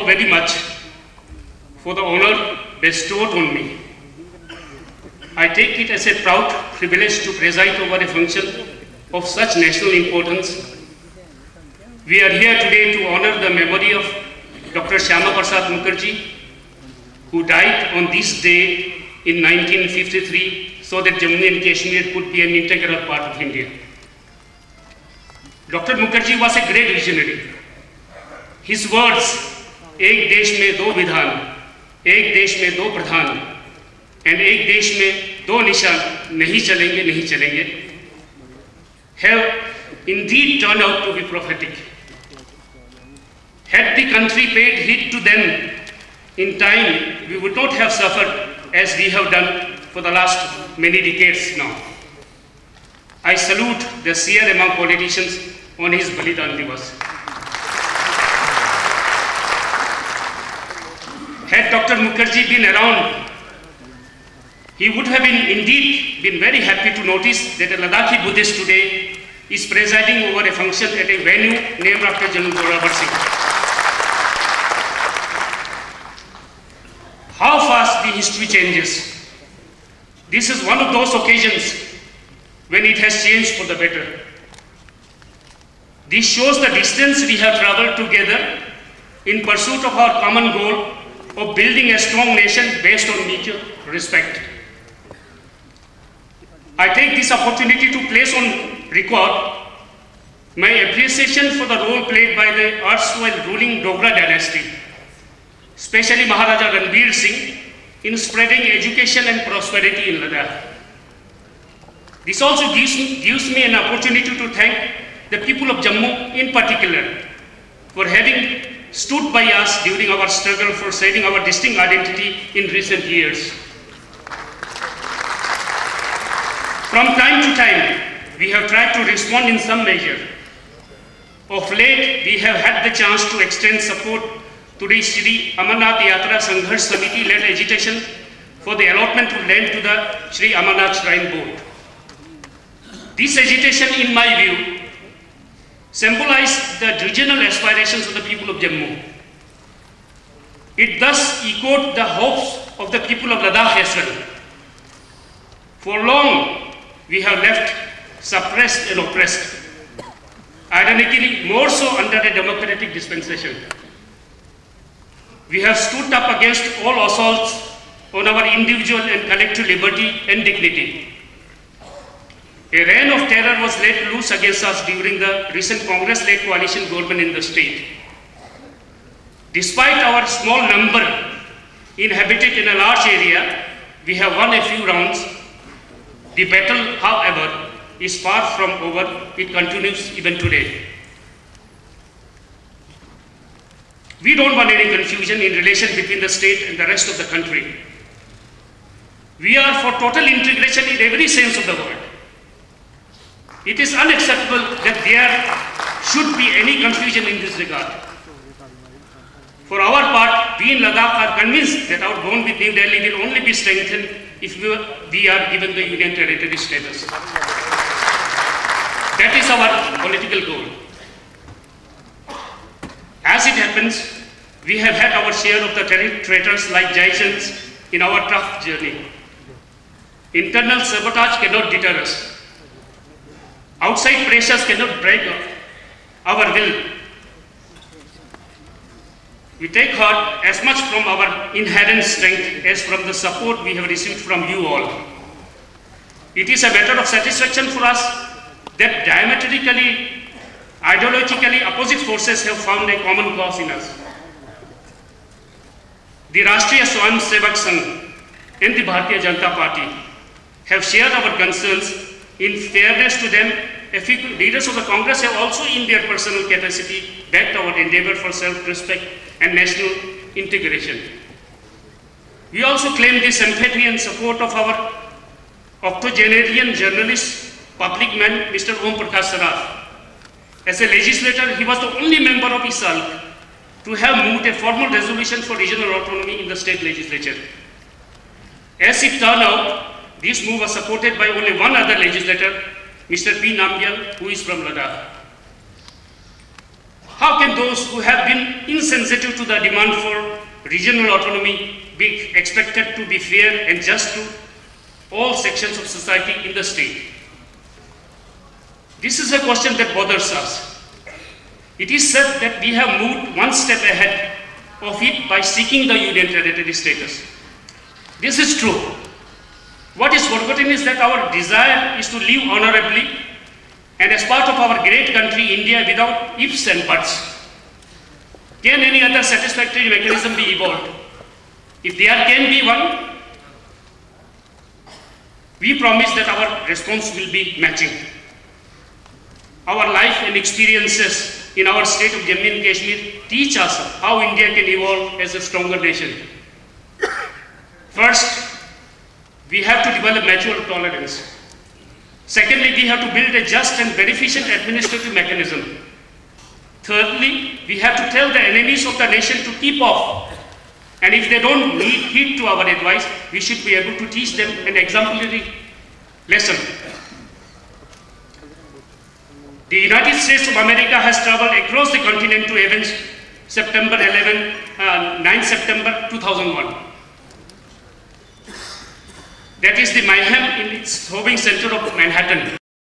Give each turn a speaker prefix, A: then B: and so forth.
A: all very much for the honor bestowed on me. I take it as a proud privilege to preside over a function of such national importance. We are here today to honor the memory of Dr. Syama Prasad Mookerjee, who died on this day in 1953 so that Jammu and Kashmir could be an integral part of India. Dr. Mookerjee was a great visionary. His words, एक देश में दो विधान, एक देश में दो प्रधान, and एक देश में दो निशान नहीं चलेंगे, have indeed turned out to be prophetic. Had the country paid heed to them in time, we would not have suffered as we have done for the last many decades now. I salute the seer among politicians on his Balidan Divas. Had Dr. Mookerjee been around, he would have indeed been very happy to notice that a Ladakhi Buddhist today is presiding over a function at a venue named after Jammu Singh. How fast the history changes. This is one of those occasions when it has changed for the better. This shows the distance we have traveled together in pursuit of our common goal of building a strong nation based on mutual respect. I take this opportunity to place on record my appreciation for the role played by the erstwhile ruling Dogra dynasty, especially Maharaja Ranbir Singh, in spreading education and prosperity in Ladakh. This also gives me an opportunity to thank the people of Jammu in particular for having stood by us during our struggle for saving our distinct identity in recent years. From time to time, we have tried to respond in some measure. Of late, we have had the chance to extend support to the Shri Amarnath Yatra Sangharsh Samiti-led agitation for the allotment of land to the Shri Amarnath Shrine Board. This agitation, in my view, symbolized the regional aspirations of the people of Jammu. It thus echoed the hopes of the people of Ladakh as well. For long, we have left suppressed and oppressed, ironically more so under a democratic dispensation. We have stood up against all assaults on our individual and collective liberty and dignity. A reign of terror was let loose against us during the recent Congress-led coalition government in the state. Despite our small number inhabited in a large area, we have won a few rounds. The battle, however, is far from over. It continues even today. We don't want any confusion in relation between the state and the rest of the country. We are for total integration in every sense of the word. It is unacceptable that there should be any confusion in this regard. For our part, we in Ladakh are convinced that our bond with New Delhi will only be strengthened if we are given the Union Territory status. That is our political goal. As it happens, we have had our share of the traitors like Jaisons in our tough journey. Internal sabotage cannot deter us. Outside pressures cannot break our will. We take heart as much from our inherent strength as from the support we have received from you all. It is a matter of satisfaction for us that diametrically, ideologically opposite forces have found a common cause in us. The Rashtriya Swayam Sevak Sangh and the Bharatiya Janata Party have shared our concerns. In fairness to them, a few leaders of the Congress have also, in their personal capacity, backed our endeavor for self-respect and national integration. We also claim the sympathy and support of our octogenarian journalist, public man, Mr. Om Prakash Saraf. As a legislator, he was the only member of ISAL to have moved a formal resolution for regional autonomy in the state legislature. As it turned out, this move was supported by only one other legislator, Mr. P. Namgyal, who is from Ladakh. how can those who have been insensitive to the demand for regional autonomy be expected to be fair and just to all sections of society in the state? This is a question that bothers us. It is said that we have moved one step ahead of it by seeking the Union Territory status. This is true. What is forgotten is that our desire is to live honorably and as part of our great country, India, without ifs and buts. Can any other satisfactory mechanism be evolved? If there can be one, we promise that our response will be matching. Our life and experiences in our state of Jammu and Kashmir teach us how India can evolve as a stronger nation. First, we have to develop mutual tolerance. Secondly, we have to build a just and beneficent administrative mechanism. Thirdly, we have to tell the enemies of the nation to keep off. And if they don't heed to our advice, we should be able to teach them an exemplary lesson. The United States of America has traveled across the continent to avenge 9 September 2001. That is the mayhem in its throbbing center of Manhattan.